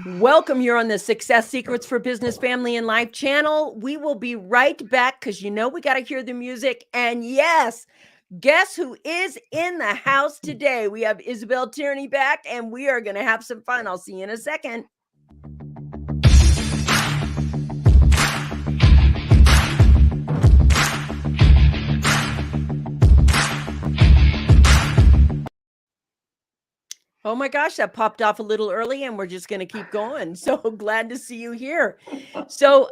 Welcome. You're on the Success Secrets for Business, Family, and Life channel. We will be right back because we got to hear the music. And yes, guess who is in the house today? We have Isabelle Tierney back, and we are going to have some fun. I'll see you in a second. Oh my gosh, that popped off a little early and we're just going to keep going. So glad to see you here. So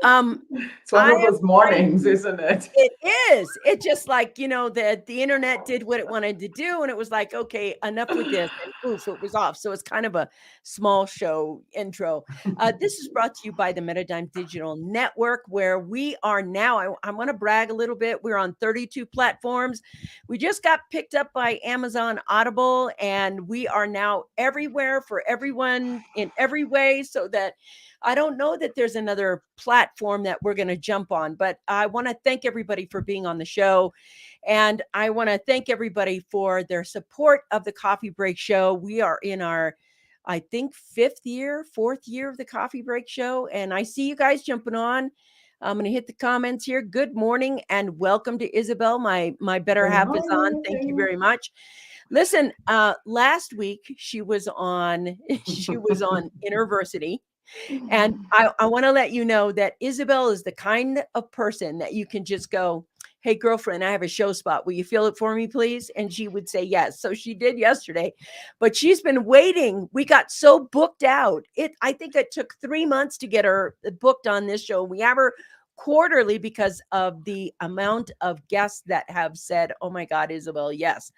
it's one of those mornings, isn't it? It is. It just like, the internet did what it wanted to do and it was like, okay, enough with this, and poof, it was off. So it's kind of a small show intro. This is brought to you by the Metadime Digital Network, where we are now. I want to brag a little bit. We're on 32 platforms. We just got picked up by Amazon Audible, and we are now everywhere for everyone in every way, so that I don't know that there's another platform that we're going to jump on, but I want to thank everybody for being on the show. And I want to thank everybody for their support of the Coffee Break Show. We are in our, I think, fourth year of the Coffee Break Show. And I see you guys jumping on. I'm going to hit the comments here. Good morning and welcome to Isabelle. My better half is on. Thank you very much. Listen, last week she was on University. And I want to let you know that Isabelle is the kind of person that you can just go, hey, girlfriend, I have a show spot. Will you fill it for me, please? And she would say yes. So she did yesterday, but she's been waiting. We got so booked out. I think it took 3 months to get her booked on this show. We have her quarterly because of the amount of guests that have said, oh my God, Isabelle, yes.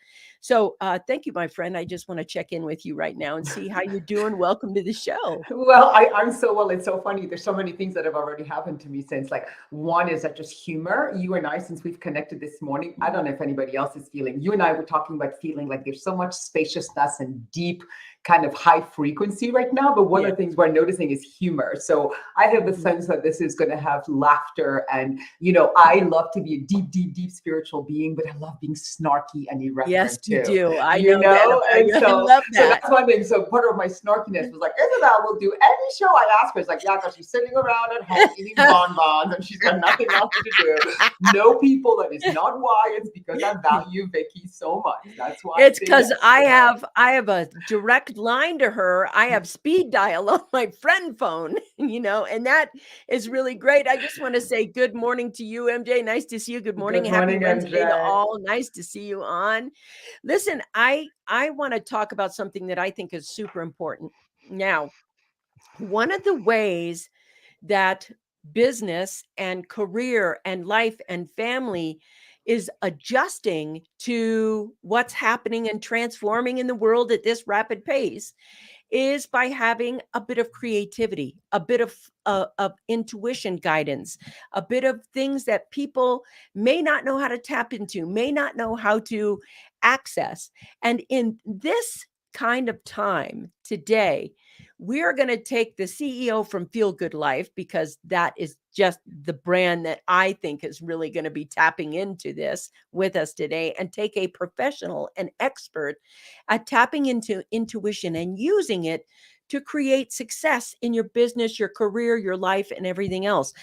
So thank you, my friend. I just want to check in with you right now and see how you're doing. Welcome to the show. Well, I'm so well. It's so funny. There's so many things that have already happened to me since. Like, one is that just humor. You and I, since we've connected this morning, I don't know if anybody else is feeling. You and I were talking about feeling like there's so much spaciousness and deep kind of high frequency right now. But one of the things we're noticing is humor. So I have the sense that this is going to have laughter. And, I love to be a deep, deep, deep spiritual being, but I love being snarky and irreverent yes, too. You do. I know that. And I love that. So that's one thing. So part of my snarkiness was like, Isabelle will do any show I ask her. It's like, yeah, because she's sitting around at home eating bonbons and she's got nothing else to do. No people. That is not why. It's because I value Vikki so much. That's why. It's because I have a direct line to her. I have speed dial on my friend phone, and that is really great. I just want to say good morning to you, MJ. Nice to see you. Good morning. Happy Wednesday to all. Nice to see you on. Listen, I want to talk about something that I think is super important. Now, one of the ways that business and career and life and family is adjusting to what's happening and transforming in the world at this rapid pace is by having a bit of creativity, a bit of intuition guidance, a bit of things that people may not know how to tap into, may not know how to access. And in this kind of time today, we are going to take the CEO from Feel Good Life, because that is just the brand that I think is really going to be tapping into this with us today, and take a professional and expert at tapping into intuition and using it to create success in your business, your career, your life, and everything else.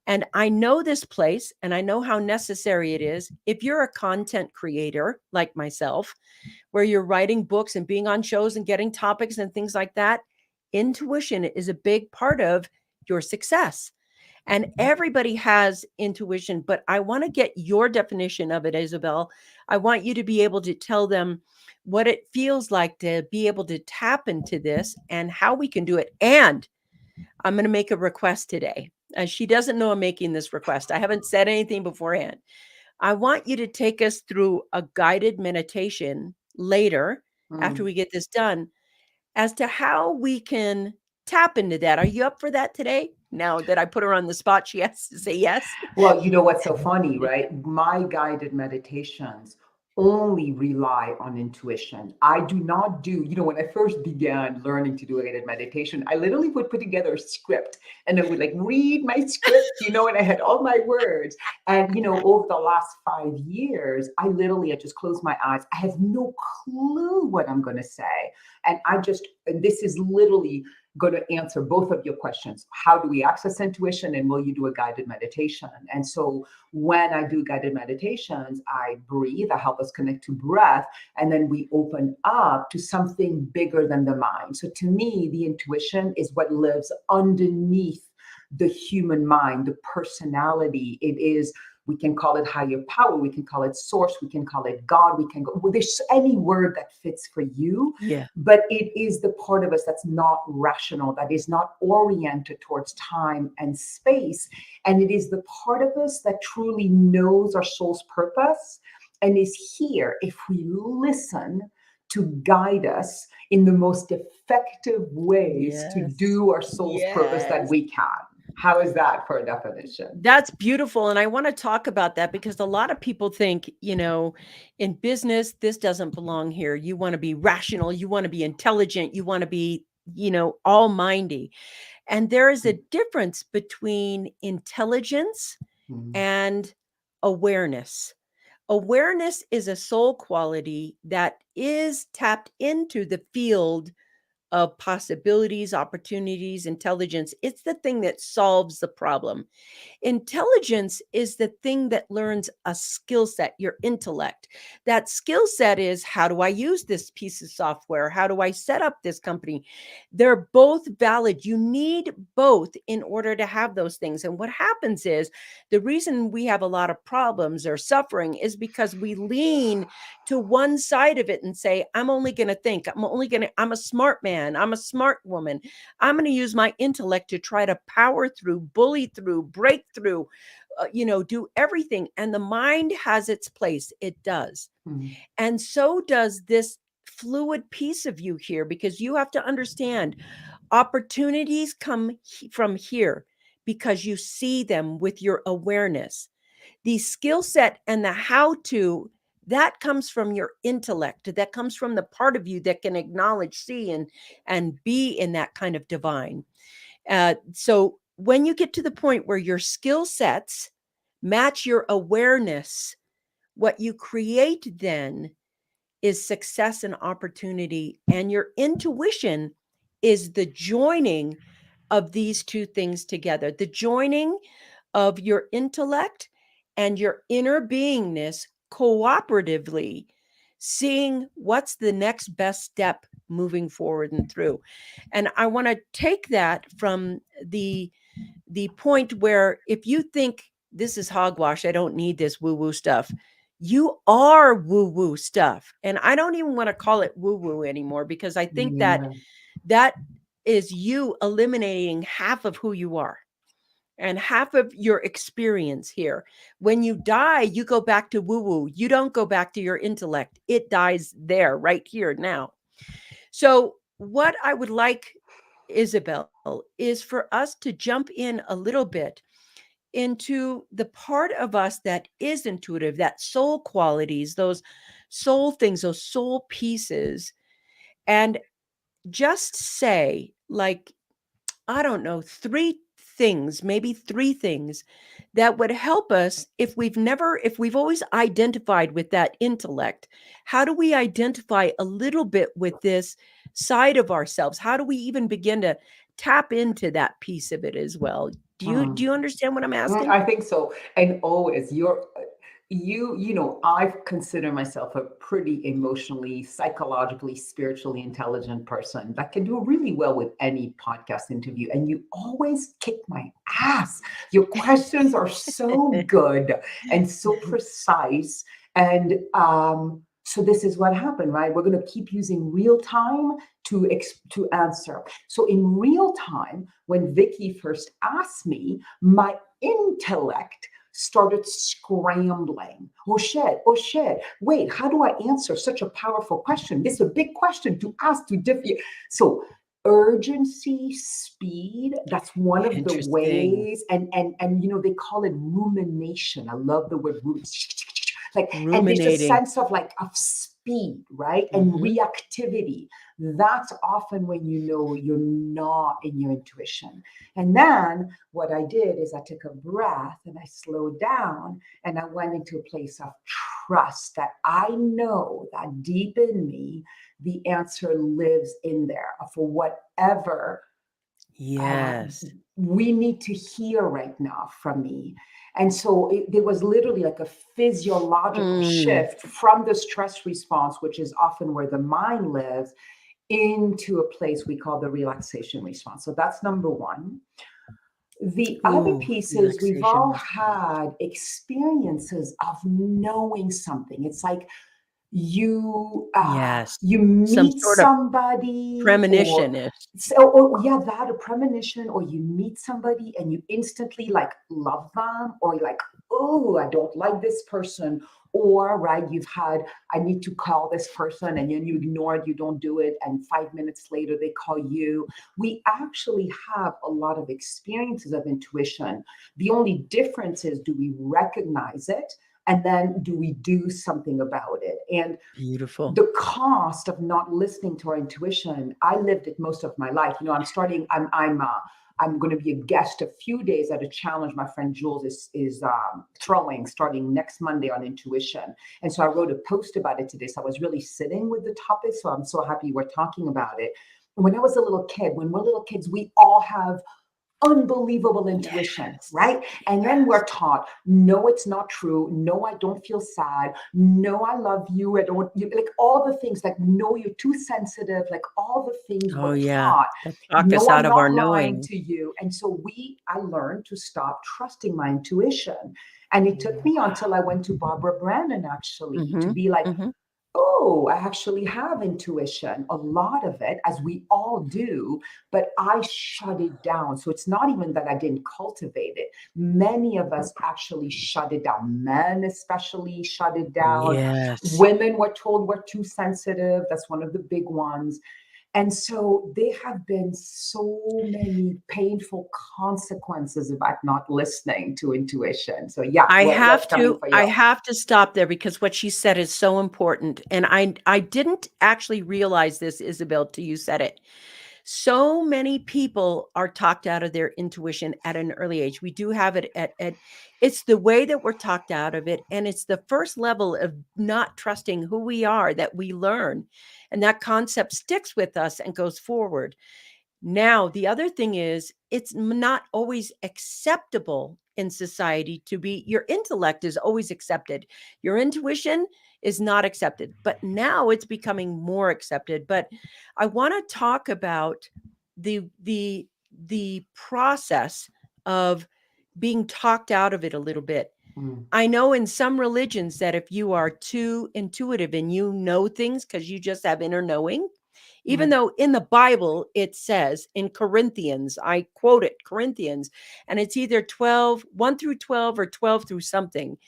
And I know this place, and I know how necessary it is. If you're a content creator like myself, where you're writing books and being on shows and getting topics and things like that, intuition is a big part of your success. And everybody has intuition, but I want to get your definition of it, Isabelle. I want you to be able to tell them what it feels like to be able to tap into this and how we can do it. And I'm going to make a request today. She doesn't know I'm making this request. I haven't said anything beforehand. I want you to take us through a guided meditation later, after we get this done, as to how we can tap into that. Are you up for that today? Now that I put her on the spot, she has to say yes. Well, you know what's so funny, right? My guided meditations only rely on intuition. I do not do, when I first began learning to do a guided meditation, I literally would put together a script and I would like read my script, and I had all my words. And, over the last 5 years, I just close my eyes. I have no clue what I'm going to say. And I just and this is literally going to answer both of your questions. How do we access intuition, and will you do a guided meditation? And so when I do guided meditations, I breathe, I help us connect to breath, and then we open up to something bigger than the mind. So to me, the intuition is what lives underneath the human mind, the personality. It is, we can call it higher power, we can call it source, we can call it God, we can go, well, there's any word that fits for you, Yeah. but it is the part of us that's not rational, that is not oriented towards time and space. And it is the part of us that truly knows our soul's purpose and is here, if we listen, to guide us in the most effective ways to Yes. do our soul's purpose that Yes. we can. How is that for a definition? That's beautiful. And I want to talk about that because a lot of people think, in business, this doesn't belong here. You want to be rational, you want to be intelligent, you want to be, all mindy. And there is a difference between intelligence Mm, and awareness. Awareness is a soul quality that is tapped into the field of possibilities, opportunities, intelligence. It's the thing that solves the problem. Intelligence is the thing that learns a skill set, your intellect. That skill set is, how do I use this piece of software? How do I set up this company? They're both valid. You need both in order to have those things. And what happens is the reason we have a lot of problems or suffering is because we lean to one side of it and say, I'm only going to think, I'm a smart man, I'm a smart woman. I'm going to use my intellect to try to power through, bully through, break through, do everything. And the mind has its place. It does. mm, And so does this fluid piece of you here, because you have to understand opportunities come from here because you see them with your awareness. The skill set and the how to, that comes from your intellect, that comes from the part of you that can acknowledge, see, and be in that kind of divine. So when you get to the point where your skill sets match your awareness, what you create then is success and opportunity. And your intuition is the joining of these two things together, the joining of your intellect and your inner beingness cooperatively, seeing what's the next best step moving forward and through. And I want to take that from the point where, if you think this is hogwash, I don't need this woo woo stuff, you are woo woo stuff. And I don't even want to call it woo woo anymore, because I think that yeah. that is you eliminating half of who you are and half of your experience here. When you die, you go back to woo woo. You don't go back to your intellect. It dies there, right here now. So, what I would like, Isabelle, is for us to jump in a little bit into the part of us that is intuitive, that soul qualities, those soul things, those soul pieces, and just say, like, I don't know, maybe three things that would help us if we've always identified with that intellect. How do we identify a little bit with this side of ourselves? How do we even begin to tap into that piece of it as well? Do Mm. you understand what I'm asking? I think so. And always I've considered myself a pretty emotionally, psychologically, spiritually intelligent person that can do really well with any podcast interview. And you always kick my ass. Your questions are so good and so precise. And so this is what happened, right? We're going to keep using real time to answer. So in real time, when Vickie first asked me, my intellect started scrambling. Oh shit, oh shit. Wait, how do I answer such a powerful question? This is a big question to ask to different. So urgency, speed, that's one of the Interesting. ways. And they call it rumination. I love the word like, and there's a Ruminating. sense of like of speed speed, right? And Mhm. reactivity. That's often when you know you're not in your intuition. And then what I did is I took a breath and I slowed down and I went into a place of trust that I know that deep in me, the answer lives in there for whatever uh, Yes. we need to hear right now from me. And so there was literally like a physiological Mm. shift from the stress response, which is often where the mind lives, into a place we call the relaxation response. So that's number one. The other Ooh, piece is we've relaxation all response. had experiences of knowing something. It's like Yes. you Some meet sort of somebody, or premonition-ish. yeah, that, a premonition, or you meet somebody and you instantly like love them, or you're like, oh, I don't like this person, or right, you've had, I need to call this person, and then you ignore it, you don't do it, and 5 minutes later they call you. We actually have a lot of experiences of intuition. The only difference is, do we recognize it, and then do we do something about it? And Beautiful. the cost of not listening to our intuition, I lived it most of my life. You know, I'm going to be a guest a few days at a challenge my friend Jules is throwing starting next Monday on intuition. And so I wrote a post about it today. So I was really sitting with the topic. So I'm so happy we're talking about it. When I was a little kid, when we're little kids, we all have unbelievable intuition, Yes. right? And then Yes. we're taught, no, it's not true. No, I don't feel sad. No, I love you. I don't, you, like all the things, like, no, you're too sensitive. Like all the things Oh, we're yeah. taught. That talk us No, out I'm of our not lying knowing. to you. And so I learned to stop trusting my intuition. And it took me until I went to Barbara Brannon actually to Mhm. be like, Mhm. oh, I actually have intuition, a lot of it, as we all do, but I shut it down. So it's not even that I didn't cultivate it. Many of us actually shut it down. Men, especially, shut it down. Yes. Women were told we're too sensitive. That's one of the big ones. And so there have been so many painful consequences about not listening to intuition. So, yeah, what's coming for I you? have to stop there because what she said is so important, and I didn't actually realize this, Isabel, till you said it. So many people are talked out of their intuition at an early age. We do have it at it's the way that we're talked out of it, and it's the first level of not trusting who we are that we learn, and that concept sticks with us and goes forward. Now, the other thing is, it's not always acceptable in society to be, your intellect is always accepted. Your intuition is not accepted, but now it's becoming more accepted. But I want to talk about the process of being talked out of it a little bit. Mm, I know in some religions that if you are too intuitive and you know things because you just have inner knowing, even mm, though in the Bible it says in Corinthians, I quote it, Corinthians, and it's either 1 through 12 or 12 through something.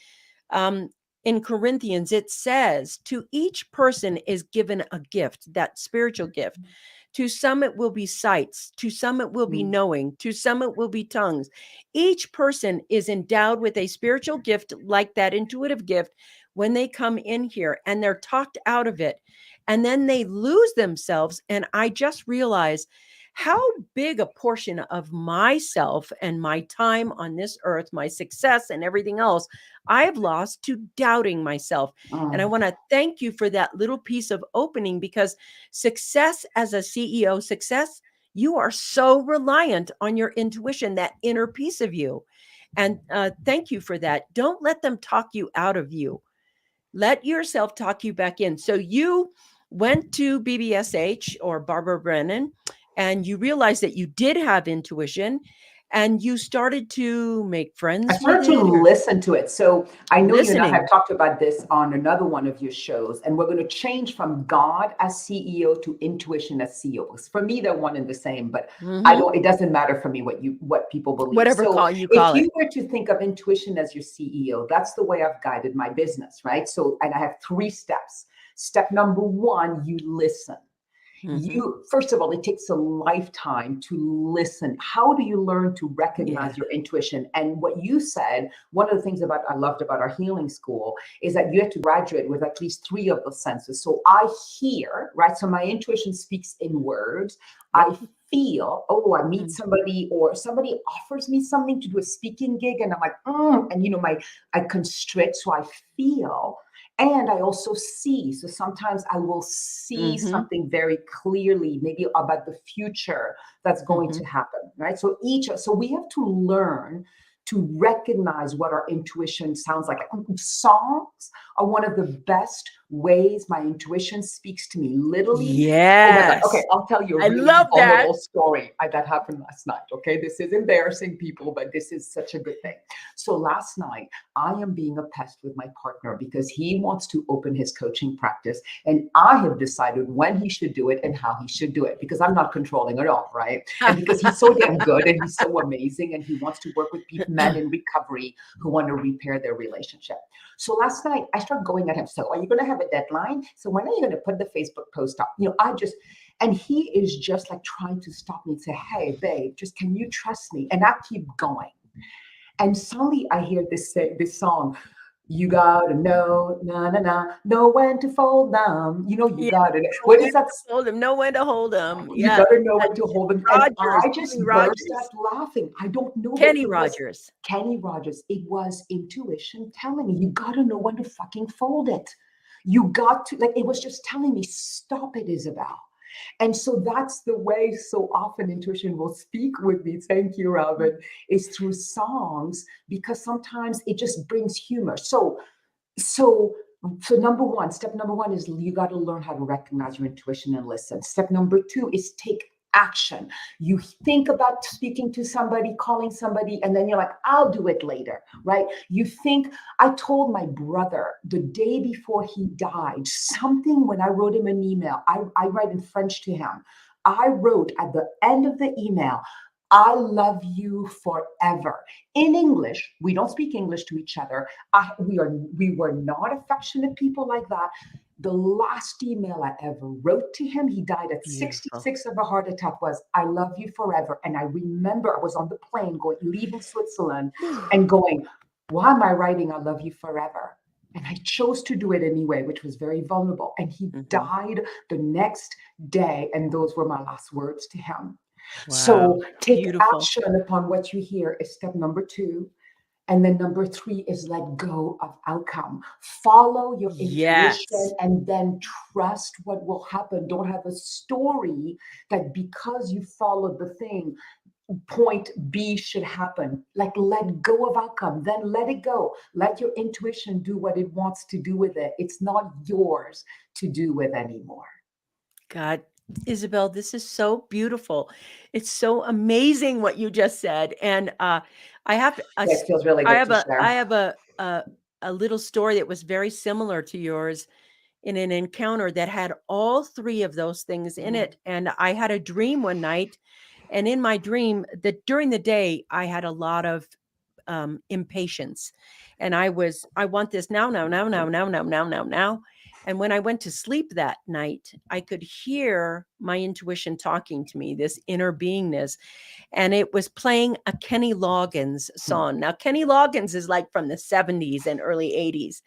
Um, in Corinthians, it says, to each person is given a gift, that spiritual gift. To some, it will be sights. To some, it will be mm, knowing. To some, it will be tongues. Each person is endowed with a spiritual gift, like that intuitive gift, when they come in here and they're talked out of it. And then they lose themselves. And I just realized how big a portion of myself and my time on this earth, my success and everything else, I have lost to doubting myself. And I mm, want to thank you for that little piece of opening, because success as a CEO, success, you are so reliant on your intuition, that inner piece of you. And thank you for that. Don't let them talk you out of you. Let yourself talk you back in. So you went to BBSH or Barbara Brennan, and you realized that you did have intuition, and you started to make I friends with started to it or listen to it. So I know you and I have listening. talked about this on another one of your shows, and we're going to change from God as CEO to intuition as CEO. Because for me, they're one and the same, but I Mhm. don't, it doesn't matter for me what people believe. Whatever So call you if call it. you were to think of intuition as your CEO, that's the way I've guided my business, right? So, and I have 3 steps. Step number 1, you listen. Mhm. First of all, it takes a lifetime to listen. How do you learn to Yeah. recognize your intuition? And what you said, one of the things about I loved about our healing school is that you have to graduate with at least three of the senses. So I hear, right? So my intuition speaks in words. Yep. I feel, oh, I meet Mm. somebody or somebody offers me something to do a speaking gig, and I'm like, and I constrict, so I feel. And I also see. So sometimes I will see Mhm. something very clearly, maybe about the future that's going Mhm. to happen, right? So we have to learn to recognize what our intuition sounds like. Songs are one of the best ways my intuition speaks to me. Literally, oh my God. Okay, Yes. I'll tell you a I really love that. vulnerable story that happened last night. Okay, this is embarrassing, people, but this is such a good thing. So last night, I am being a pest with my partner because he wants to open his coaching practice. And I have decided when he should do it and how he should do it because I'm not controlling at all, right? And because he's so damn good and he's so amazing and he wants to work with people, men in recovery who want to repair their relationship. So last night, I started going at him. So, are you going to have a deadline? So, when are you going to put the Facebook post up? And he is just like trying to stop me and say, hey, babe, just can you trust me? And I keep going. And suddenly I hear this song, you gotta know, na na na, know when to fold them. You Yeah. gotta. Know What when is that? to hold him, know when to hold him. You Yeah. gotta know That's when to hold them. And Rogers, I Kenny just burst Rogers. out laughing. I don't know, but Kenny it was Rogers. Kenny Rogers. It was intuition telling me, you gotta know when to fucking fold it. You got to, like, it was just telling me, stop it, Isabelle. And so that's the way so often intuition will speak with me. Thank you, Robin, is through songs, because sometimes it just brings humor. So step number one is you got to learn how to recognize your intuition and listen. Step number two is take action. You think about speaking to somebody, calling somebody, and then you're like, I'll do it later, right? You think, I told my brother the day before he died something when I wrote him an email. I write in French to him. I wrote at the end of the email, I love you forever. In English, we don't speak English to each other. We were not affectionate people like that. The last email I ever wrote to him, he died at Beautiful. 66 of a heart attack, was I love you forever. And I remember I was on the plane leaving Switzerland and going, why am I writing I love you forever? And I chose to do it anyway, which was very vulnerable. And he Mhm. died the next day. And those were my last words to him. Wow. So take Beautiful. action upon what you hear is step number two. And then number three is let go of outcome. Follow your Yes. intuition and then trust what will happen. Don't have a story that because you followed the thing, point B should happen. Like let go of outcome, then let it go. Let your intuition do what it wants to do with it. It's not yours to do with anymore. God, Isabel, this is so beautiful. It's so amazing what you just said. And I have Yeah, it feels really I good have to I share. have a little story that was very similar to yours in an encounter that had all three of those things in Mm. it. And I had a dream one night, and in my dream, that during the day I had a lot of impatience, and I want this now, now, now, now, now, now, now, now, now. And when I went to sleep that night, I could hear my intuition talking to me, this inner beingness, and it was playing a Kenny Loggins Mm. song. Now, Kenny Loggins is like from the 70s and early 80s.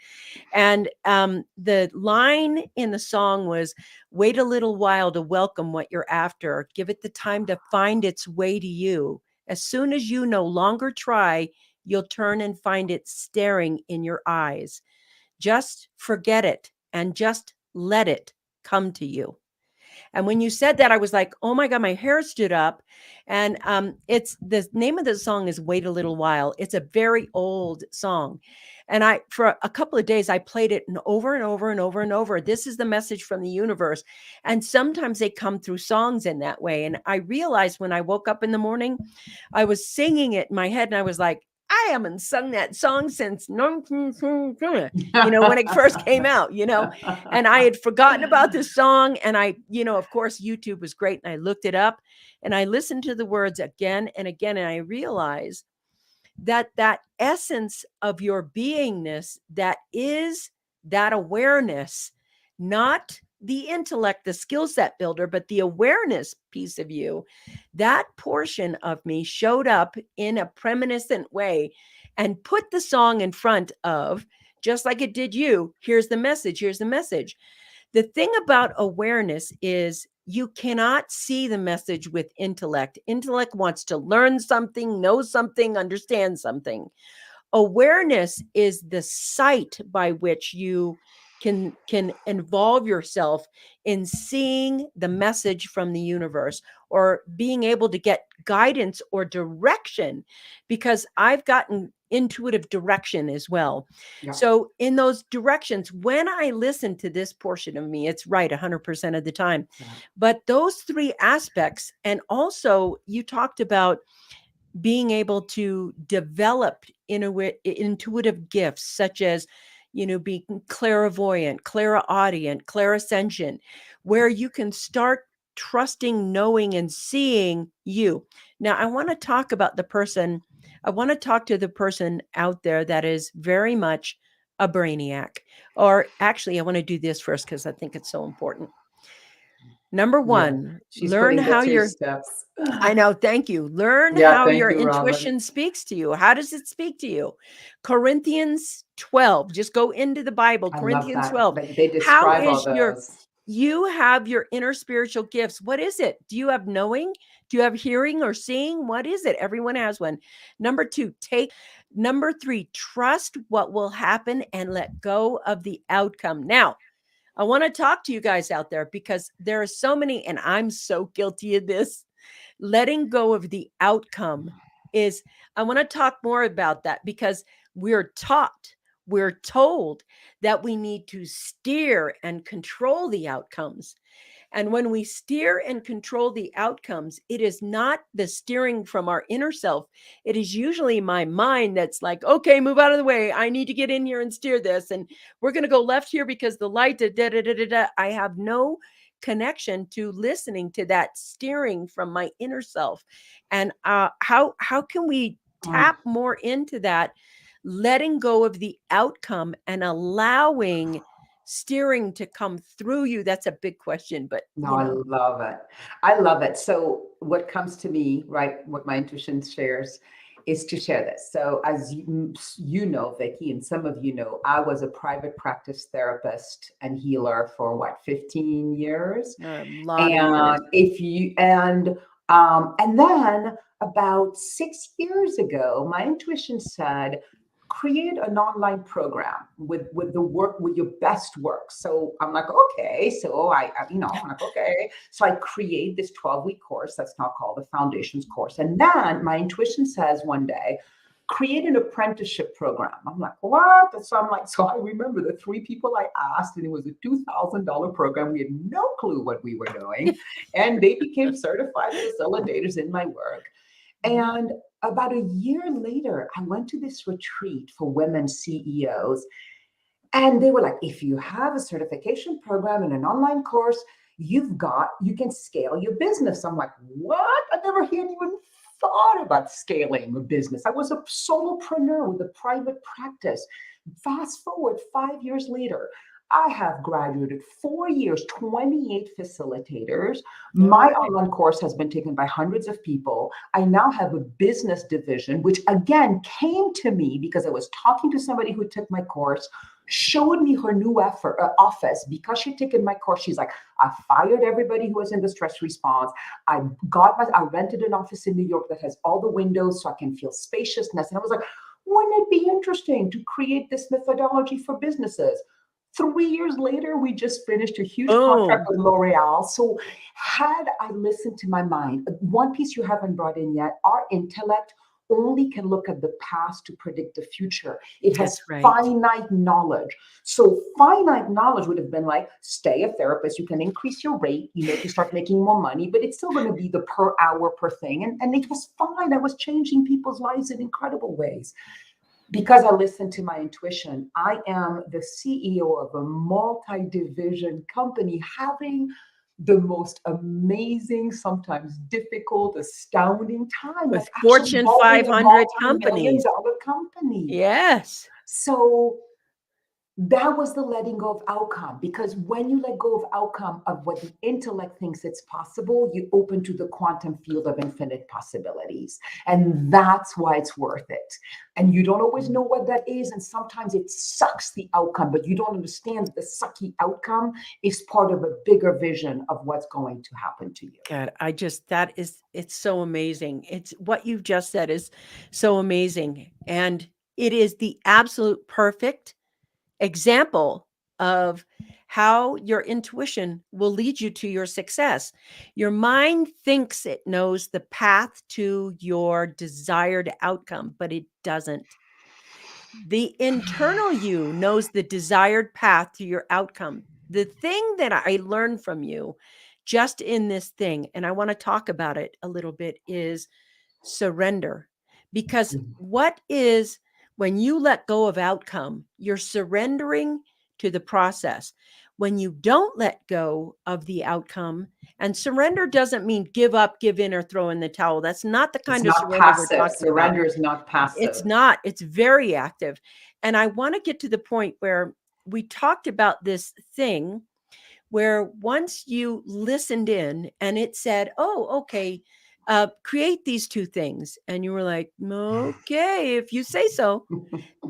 And the line in the song was, wait a little while to welcome what you're after. Give it the time to find its way to you. As soon as you no longer try, you'll turn and find it staring in your eyes. Just forget it and just let it come to you. And when you said that, I was like, oh my God, my hair stood up. And it's the name of the song is Wait a Little While. It's a very old song. And for a couple of days, I played it and over and over and over and over. This is the message from the universe. And sometimes they come through songs in that way. And I realized when I woke up in the morning, I was singing it in my head and I was like, I haven't sung that song since, when it first came out, and I had forgotten about this song. And of course, YouTube was great. And I looked it up and I listened to the words again and again. And I realized that essence of your beingness, that is that awareness, not the intellect, the skill set builder, but the awareness piece of you, that portion of me showed up in a premonition way and put the song in front of, just like it did you. Here's the message. Here's the message. The thing about awareness is you cannot see the message with intellect. Intellect wants to learn something, know something, understand something. Awareness is the sight by which you can involve yourself in seeing the message from the universe, or being able to get guidance or direction, because I've gotten intuitive direction as well. Yeah. So in those directions, when I listen to this portion of me, it's right 100% of the time. Yeah. But those three aspects, and also you talked about being able to develop intuitive gifts, such as, being clairvoyant, clairaudient, clairsentient, where you can start trusting, knowing, and seeing you. Now, I want to talk about the person. I want to talk to the person out there that is very much a brainiac. Or actually, I want to do this first because I think it's so important. Number Yeah. one, She's learn putting the how two your steps. I know. Thank you. Learn Yeah, how thank your you, Robin. intuition speaks to you. How does it speak to you? Corinthians 12. Just go into the Bible. I love Corinthians that. 12. They How describe all is those. you have your inner spiritual gifts. What is it? Do you have knowing? Do you have hearing or seeing? What is it? Everyone has one. Number two, number three, trust what will happen and let go of the outcome. Now, I want to talk to you guys out there, because there are so many, and I'm so guilty of this. Letting go of the outcome is, I want to talk more about that, because we're told that we need to steer and control the outcomes. And when we steer and control the outcomes, it is not the steering from our inner self. It is usually my mind that's like, okay, move out of the way. I need to get in here and steer this. And we're going to go left here because the light, da, da, da, da, da, da. I have no connection to listening to that steering from my inner self. And how can we Mm. tap more into that, letting go of the outcome and allowing steering to come through you? That's a big question, but No, I love it. I love it. So what comes to me, right, what my intuition shares is to share this. So as you know, Vicki, and some of you know, I was a private practice therapist and healer for what, 15 years? a lot of years. And and then about 6 years ago, my intuition said, create an online program with the work, with your best work. So I'm like, okay. So I'm like, okay. So I create this 12-week course that's now called the Foundations course. And then my intuition says one day, create an apprenticeship program. I'm like, what? So I'm like, so I remember the three people I asked, and it was a $2,000 program. We had no clue what we were doing. And they became certified facilitators in my work. And about a year later, I went to this retreat for women CEOs. And they were like, if you have a certification program and an online course, you can scale your business. I'm like, what? I never even thought about scaling a business. I was a solopreneur with a private practice. Fast forward 5 years later, I have graduated 4 years, 28 facilitators. My online course has been taken by hundreds of people. I now have a business division, which again came to me because I was talking to somebody who took my course, showed me her new office because she'd taken my course. She's like, I fired everybody who was in the stress response. I rented an office in New York that has all the windows so I can feel spaciousness. And I was like, wouldn't it be interesting to create this methodology for businesses? 3 years later, we just finished a huge contract with L'Oreal. So had I listened to my mind, one piece you haven't brought in yet, our intellect only can look at the past to predict the future. It has finite knowledge. So finite knowledge would have been like, stay a therapist, you can increase your rate, to start making more money, but it's still going to be the per hour per thing. And it was fine. I was changing people's lives in incredible ways. Because I listened to my intuition, I am the CEO of a multi-division company having the most amazing, sometimes difficult, astounding time with Fortune 500 companies. multi-million-dollar company. Yes. So That was the letting go of outcome, because when you let go of outcome of what the intellect thinks it's possible, you open to the quantum field of infinite possibilities. And that's why it's worth it. And you don't always know what that is. And sometimes it sucks the outcome, but you don't understand that the sucky outcome is part of a bigger vision of what's going to happen to you. God, it's so amazing. It's what you've just said is so amazing. And it is the absolute perfect example of how your intuition will lead you to your success. Your mind thinks it knows the path to your desired outcome, but it doesn't. The internal you knows the desired path to your outcome. The thing that I learned from you just in this thing, and I want to talk about it a little bit, is surrender. Because what is when you let go of outcome, you're surrendering to the process. When you don't let go of the outcome, and surrender doesn't mean give up, give in, or throw in the towel. That's not the It's kind of not surrender we're passive. talking about. Surrender is not It's passive. not, it's very active. And I want to get to the point where we talked about this thing where once you listened in and it said, oh, okay, create these two things. And you were like, okay, if you say so,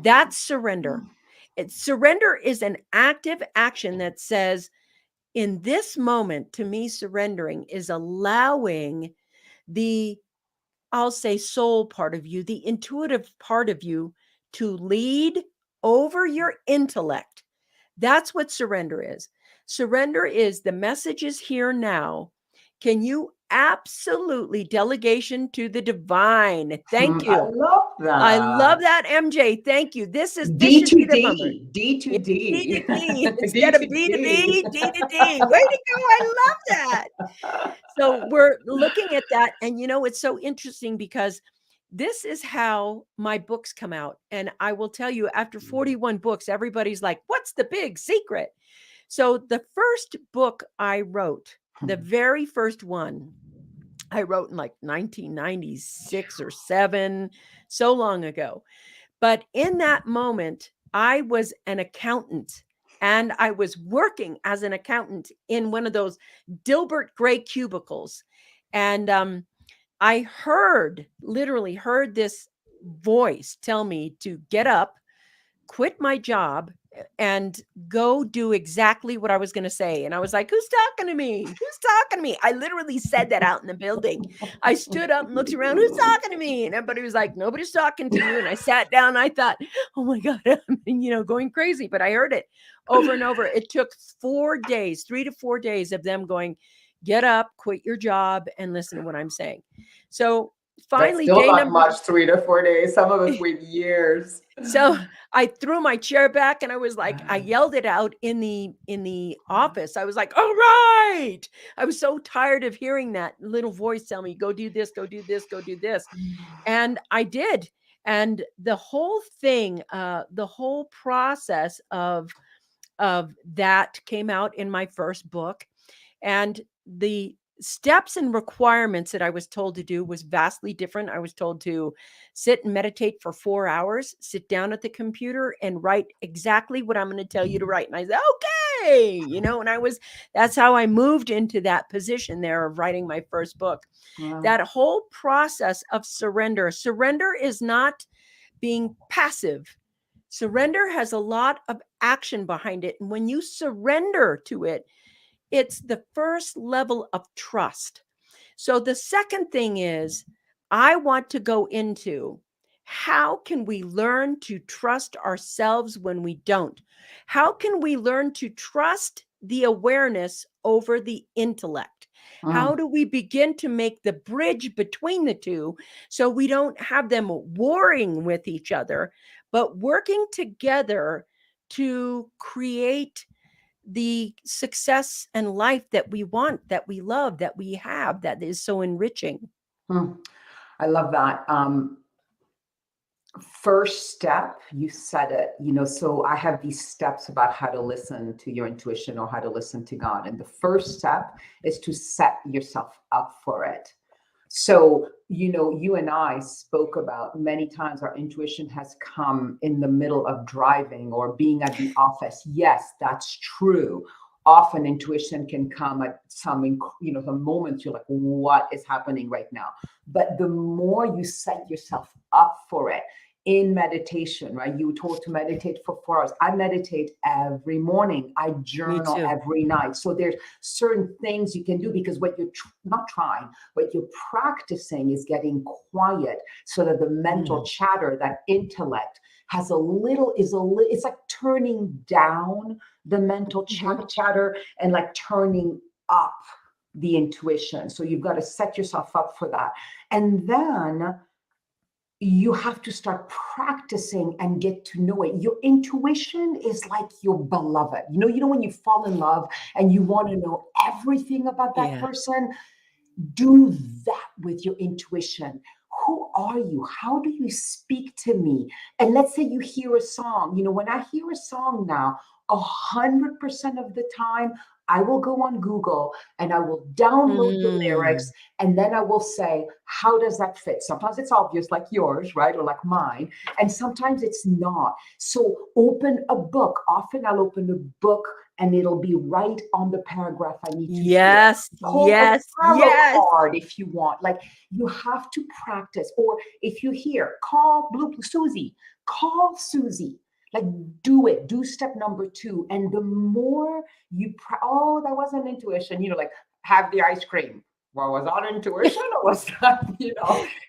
that's surrender. Surrender is an active action that says, in this moment, to me, surrendering is allowing the, I'll say, soul part of you, the intuitive part of you, to lead over your intellect. That's what surrender is. Surrender is the message is here now. Can you absolutely delegation to the divine? Thank I you. love I love that. that, MJ. Thank you. This D should be to the moment. D, D to Yeah, D D, to D D instead to of B to D. B, D to D. Way to go. I love that. So we're looking at that. And it's so interesting because this is how my books come out. And I will tell you, after 41 books, everybody's like, what's the big secret? So the first book I wrote, the very first one, I wrote in like 1996 or 7, so long ago. But in that moment, I was an accountant and I was working as an accountant in one of those Dilbert gray cubicles. And I literally heard this voice tell me to get up, quit my job, and go do exactly what I was going to say. And I was like, who's talking to me? Who's talking to me? I literally said that out in the building. I stood up and looked around, who's talking to me? And everybody was like, nobody's talking to you. And I sat down and I thought, oh my God, I'm going crazy. But I heard it over and over. It took 4 days, 3 to 4 days of them going, get up, quit your job, and listen to what I'm saying. So That's finally, still day not number. much, 3 to 4 days. Some of us wait years. So I threw my chair back and I was like, I yelled it out in the office. I was like, all right. I was so tired of hearing that little voice tell me, go do this, go do this, go do this. And I did. And the whole thing, the whole process of that came out in my first book. And the steps and requirements that I was told to do was vastly different. I was told to sit and meditate for 4 hours, sit down at the computer and write exactly what I'm going to tell you to write. And I said, okay, and that's how I moved into that position there of writing my first book. Wow. That whole process of surrender is not being passive. Surrender has a lot of action behind it. And when you surrender to it, it's the first level of trust. So the second thing is, I want to go into how can we learn to trust ourselves when we don't? How can we learn to trust the awareness over the intellect? How do we begin to make the bridge between the two so we don't have them warring with each other, but working together to create the success and life that we want, that we love, that we have, that is so enriching? I love that. First step, you said it, so I have these steps about how to listen to your intuition or how to listen to God. And the first step is to set yourself up for it. So you and I spoke about many times our intuition has come in the middle of driving or being at the office. Yes, that's true. Often intuition can come at some moments you're like, what is happening right now? But the more you set yourself up for it in meditation, right? You were told to meditate for 4 hours. I meditate every morning. I Me journal too. every night. So there's certain things you can do because what you're not trying, what you're practicing is getting quiet so that the mental Mm. chatter, that intellect has a little, it's like turning down the mental Mhm. chatter and like turning up the intuition. So you've got to set yourself up for that. And then you have to start practicing and get to know it. Your intuition is like your beloved. When you fall in love and you want to know everything about that Yeah. person, do that with your intuition. Who are you? How do you speak to me? And let's say you hear a song. When I hear a song now, 100% of the time, I will go on Google and I will download the lyrics, Mm. and then I will say, how does that fit? Sometimes it's obvious, like yours, right? Or like mine. And sometimes it's not. So open a book. Often I'll open a book and it'll be right on the paragraph I need to hear. Yes, Pull a yes, tarot yes. card if you want. Like, you have to practice. Or if you hear, call Susie, call Susie. Like, do it. Do step number 2. And the more oh, that wasn't intuition, like have the ice cream. Well, was that intuition or was that,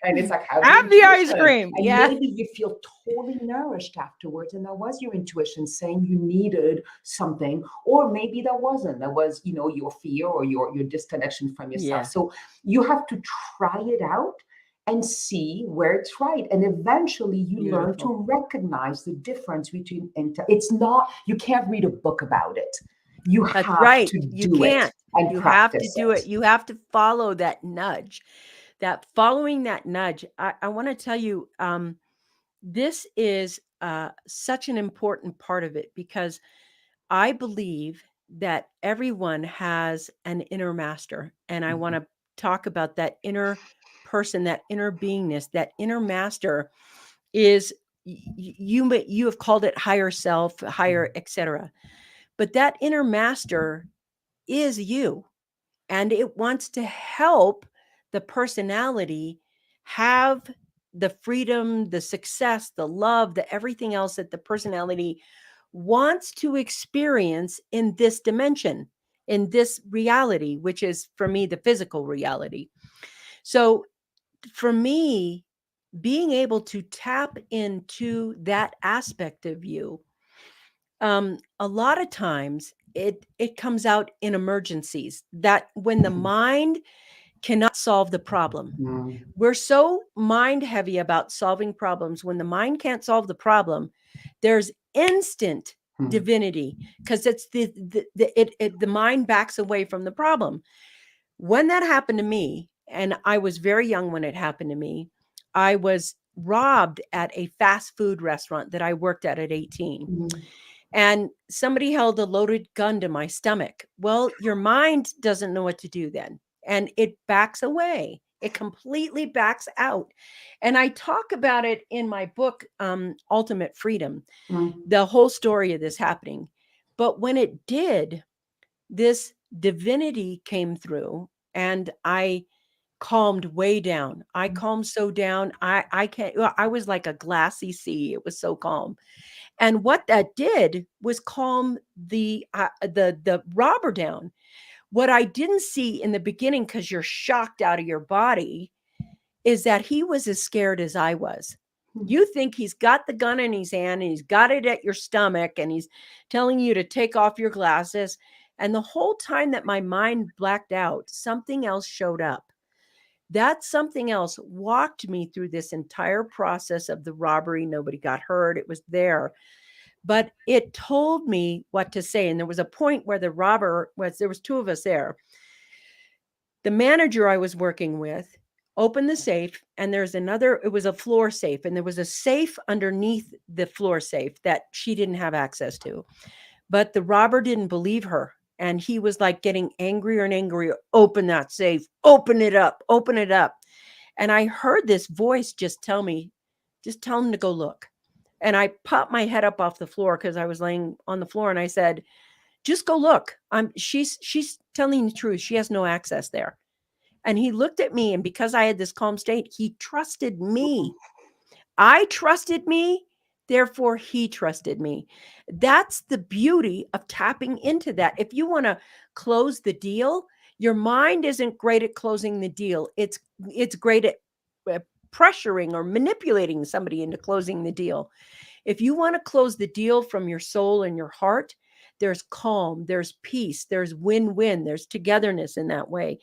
and it's like, have the Have the ice intuition. cream. And Yeah. maybe you feel totally nourished afterwards. And that was your intuition saying you needed something. Or maybe that wasn't. That was, your fear or your disconnection from yourself. Yeah. So you have to try it out and see where it's right. And eventually you learn Beautiful. to recognize the difference between, it's not, you can't read a book about it. You That's have right. to You do it can't. and You have to practice do it. it. You have to follow that nudge. That following that nudge. I want to tell you, this is such an important part of it because I believe that everyone has an inner master. And I want Mhm. to talk about that inner person, that inner beingness, that inner master is you have called it higher self, higher, etc. But that inner master is you, and it wants to help the personality have the freedom, the success, the love, the everything else that the personality wants to experience in this dimension, in this reality, which is for me the physical reality. So for me, being able to tap into that aspect of you, a lot of times it comes out in emergencies, that when the mind cannot solve the problem. Mm, We're so mind heavy about solving problems. When the mind can't solve the problem, there's instant mm, divinity because it's the mind backs away from the problem. When that happened to me, and I was very young when it happened to me, I was robbed at a fast food restaurant that I worked at 18, mm, and somebody held a loaded gun to my stomach. Well, your mind doesn't know what to do then, and it backs away. It completely backs out. And I talk about it in my book, Ultimate Freedom, mm, the whole story of this happening. But when it did, this divinity came through, and I calmed way down. I calmed so down. I can't. Well, I was like a glassy sea. It was so calm. And what that did was calm the robber down. What I didn't see in the beginning, because you're shocked out of your body, is that he was as scared as I was. mm. You think he's got the gun in his hand and he's got it at your stomach and he's telling you to take off your glasses. And the whole time that my mind blacked out, something else showed up. That something else walked me through this entire process of the robbery. Nobody got hurt. It was there, but it told me what to say. And there was a point where the robber was, there was two of us there. The manager I was working with opened the safe, and there's another, it was a floor safe, and there was a safe underneath the floor safe that she didn't have access to. But the robber didn't believe her. And he was like getting angrier and angrier. Open that safe, open it up, open it up. And I heard this voice just tell me, just tell him to go look. And I popped my head up off the floor because I was laying on the floor and I said, just go look. She's telling the truth. She has no access there. And he looked at me, and because I had this calm state, he trusted me. I trusted me, therefore he trusted me. That's the beauty of tapping into that. If you want to close the deal, your mind isn't great at closing the deal. It's great at pressuring or manipulating somebody into closing the deal. If you want to close the deal from your soul and your heart, there's calm, there's peace, there's win-win, there's togetherness in that way.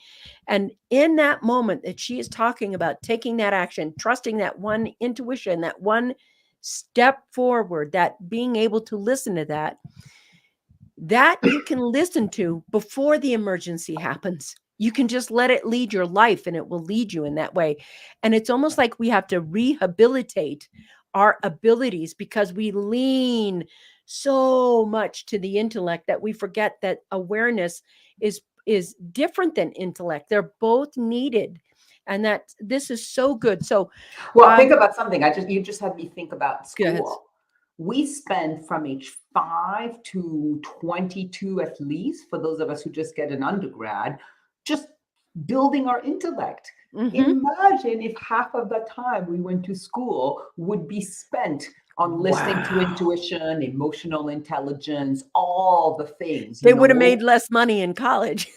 And in that moment that she is talking about taking that action, trusting that one intuition, that one step forward, that being able to listen to that you can listen to before the emergency happens. You can just let it lead your life and it will lead you in that way. And it's almost like we have to rehabilitate our abilities because we lean so much to the intellect that we forget that awareness is different than intellect. They're both needed. And that this is so good. So Well, think about something. You just had me think about go ahead. school. We spend from age 5 to 22 at least, for those of us who just get an undergrad, just building our intellect. Mm-hmm. Imagine if half of the time we went to school would be spent on listening to Wow. intuition, emotional intelligence, all the things, They would have made less money in college.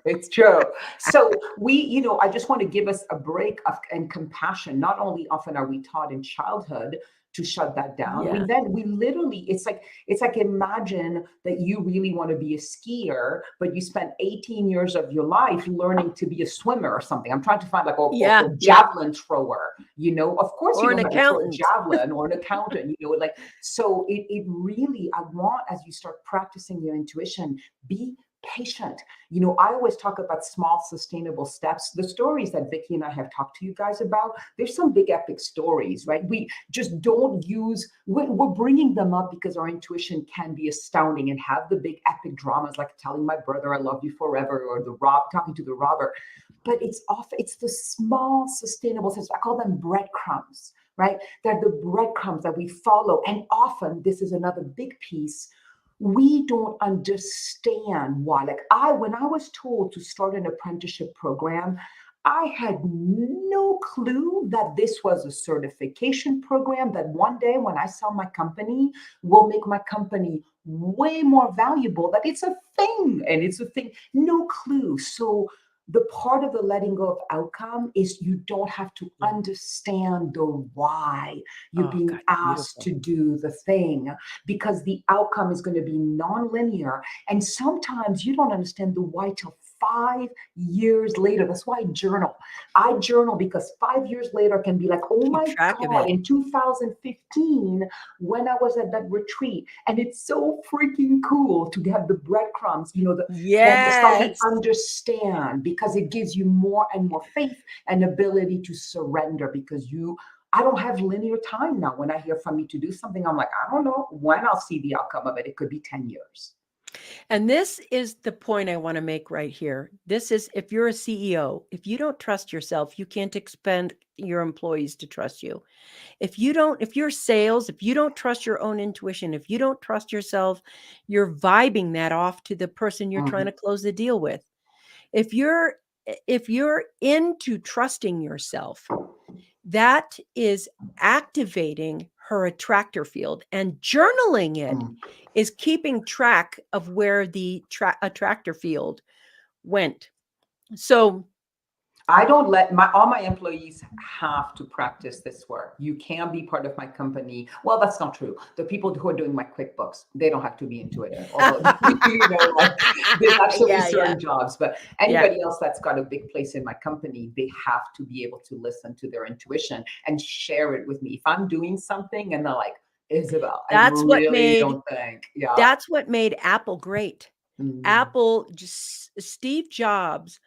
It's true. So I just want to give us a break and compassion. Not only often are we taught in childhood to shut that down, Yeah. we literally, it's like imagine that you really want to be a skier, but you spent 18 years of your life learning to be a swimmer or something. I'm trying to find like a javelin thrower. Of course you Or an know how to throw a accountant. javelin, or an accountant. Like so. It really, I want, as you start practicing your intuition, be patient. I always talk about small, sustainable steps. The stories that Vicki and I have talked to you guys about, there's some big epic stories, right? We just don't we're bringing them up because our intuition can be astounding and have the big epic dramas like telling my brother I love you forever, or talking to the robber. But it's the small, sustainable steps. I call them breadcrumbs, right? They're the breadcrumbs that we follow. And often, this is another big piece, we don't understand why. When I was told to start an apprenticeship program, I had no clue that this was a certification program that one day when I sell my company will make my company way more valuable, that it's a thing and it's a thing. No clue. So the part of the letting go of outcome is you don't have to understand the why you're Oh, being God, asked beautiful. to do the thing, because the outcome is going to be nonlinear. And sometimes you don't understand the why till 5 years later. That's why I journal because 5 years later can be like, oh Keep my track of God, it. in 2015, when I was at that retreat. And it's so freaking cool to have the breadcrumbs, then to start to Yes. understand, because it gives you more and more faith and ability to surrender, because I don't have linear time now. When I hear from you to do something, I'm like, I don't know when I'll see the outcome of it. It could be 10 years. And this is the point I want to make right here. This is, if you're a CEO, if you don't trust yourself, you can't expect your employees to trust you. If you're sales, if you don't trust your own intuition, if you don't trust yourself, you're vibing that off to the person you're trying to close the deal with. If you're into trusting yourself, that is activating her attractor field, and journaling it is keeping track of where the attractor field went. So I don't let all my employees have to practice this work. You can be part of my company. Well, that's not true. The people who are doing my QuickBooks, they don't have to be intuitive. Although there's actually certain jobs. But anybody else that's got a big place in my company, they have to be able to listen to their intuition and share it with me. If I'm doing something and they're like, Isabelle, I really don't think. Yeah. That's what made Apple great. Mm. Apple, just Steve Jobs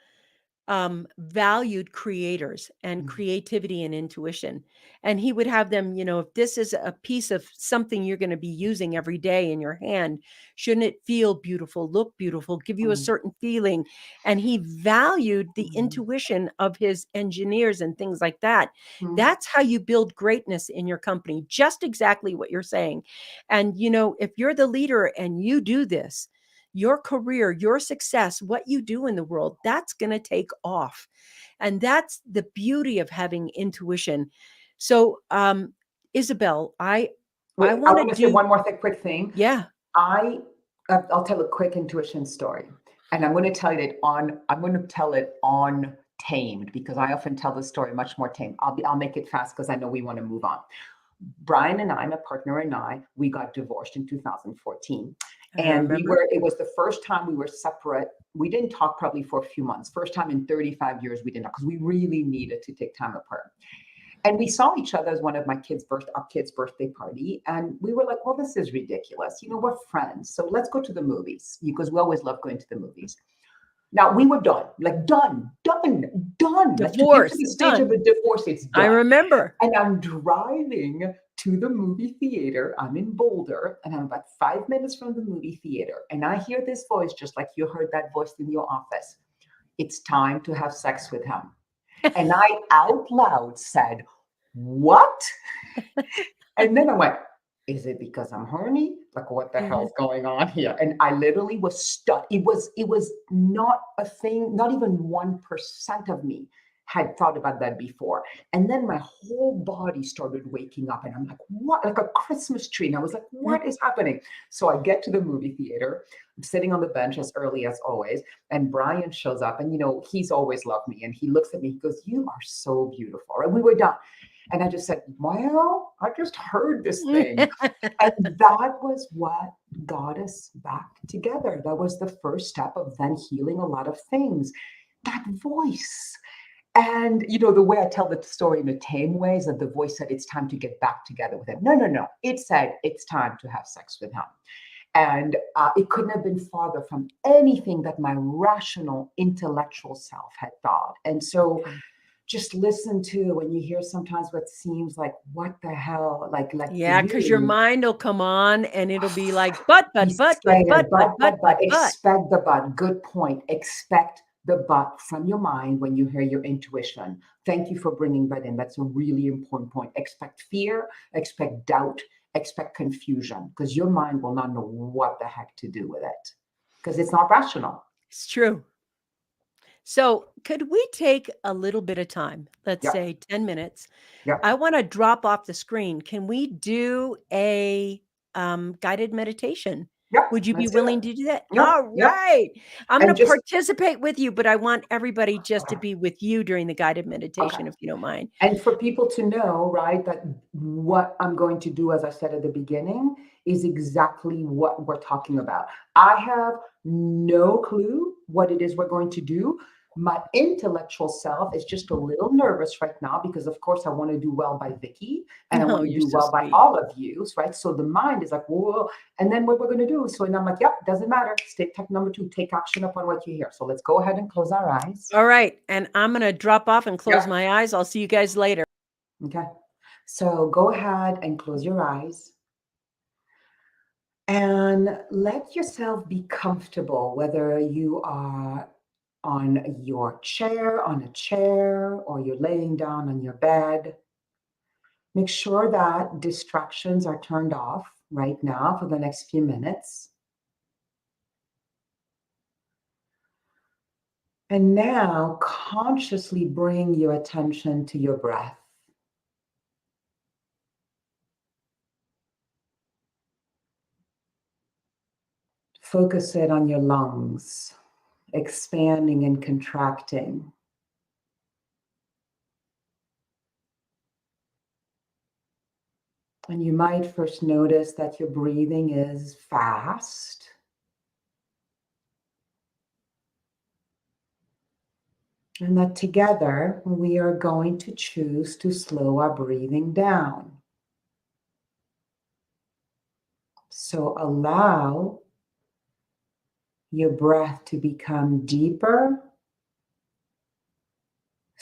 valued creators and Mhm. creativity and intuition. And he would have them, if this is a piece of something you're going to be using every day in your hand, shouldn't it feel beautiful, look beautiful, give you a Mhm. certain feeling? And he valued the Mhm. intuition of his engineers and things like that. Mhm. That's how you build greatness in your company, just exactly what you're saying. And, if you're the leader and you do this, your career, your success, what you do in the world, that's going to take off. And that's the beauty of having intuition. So, Isabelle, I Wait, I want to want to say do, one more quick thing. yeah. I I'll tell a quick intuition story, and I'm going to tell it on tamed because I often tell the story much more tamed. I'll make it fast because I know we want to move on. Brian and I, my partner and I, we got divorced in 2014. I And remember. it was the first time we were separate. We didn't talk probably for a few months. First time in 35 years we didn't talk because we really needed to take time apart. And we saw each other as one of our kid's birthday party. And we were like, well, this is ridiculous. We're friends. So let's go to the movies because we always love going to the movies. Now we were done, like done, done, done. Like to get to Divorce, the stage of done. a divorce, it's I done. remember. And I'm driving to the movie theater. I'm in Boulder and I'm about 5 minutes from the movie theater. And I hear this voice, just like you heard that voice in your office. It's time to have sex with him. And I out loud said, what? And then I went, is it because I'm horny? Like what the hell's going on here? And I literally was stuck. It was not a thing, not even 1% of me had thought about that before. And then my whole body started waking up and I'm like, what? Like a Christmas tree. And I was like, what is happening? So I get to the movie theater. I'm sitting on the bench as early as always. And Brian shows up and he's always loved me. And he looks at me, he goes, you are so beautiful. And we were done. And I just said, well, I just heard this thing. And that was what got us back together. That was the first step of then healing a lot of things. That voice. And, the way I tell the story in a tame way is that the voice said, it's time to get back together with him. No, no, no. It said, it's time to have sex with him. And it couldn't have been farther from anything that my rational, intellectual self had thought. And so, just listen to when you hear sometimes what seems like what the hell, like for Yeah, because your you, mind will come on and it'll be like, be straight and but but. expect the but. Good point. Expect the but from your mind when you hear your intuition. Thank you for bringing that in. That's a really important point. Expect fear, expect doubt, expect confusion because your mind will not know what the heck to do with it because it's not rational. It's true. So, could we take a little bit of time, let's Yep. say 10 minutes? Yep. I want to drop off the screen. Can we do a guided meditation? Yep. Would you be Let's do it. willing to do that? Yep. All Yep. right. I'm And going to just participate with you, but I want everybody just to okay. be with you during the guided Okay. meditation, if you don't mind. And for people to know, right, that what I'm going to do, as I said at the beginning, is exactly what we're talking about. I have no clue what it is we're going to do. My intellectual self is just a little nervous right now because, of course, I want to do well by Vicki and I Oh, want to you're do so well by sweet. all of you, right? So the mind is like, whoa. And then what we're going to do. So, and I'm like, yep, doesn't matter. Step number 2, take action upon what you hear. So let's go ahead and close our eyes. All right. And I'm going to drop off and close Yep. my eyes. I'll see you guys later. Okay. So go ahead and close your eyes and let yourself be comfortable, whether you are on your chair, on a chair, or you're laying down on your bed. Make sure that distractions are turned off right now for the next few minutes. And now consciously bring your attention to your breath. Focus it on your lungs, expanding and contracting. And you might first notice that your breathing is fast. And that together we are going to choose to slow our breathing down. So allow your breath to become deeper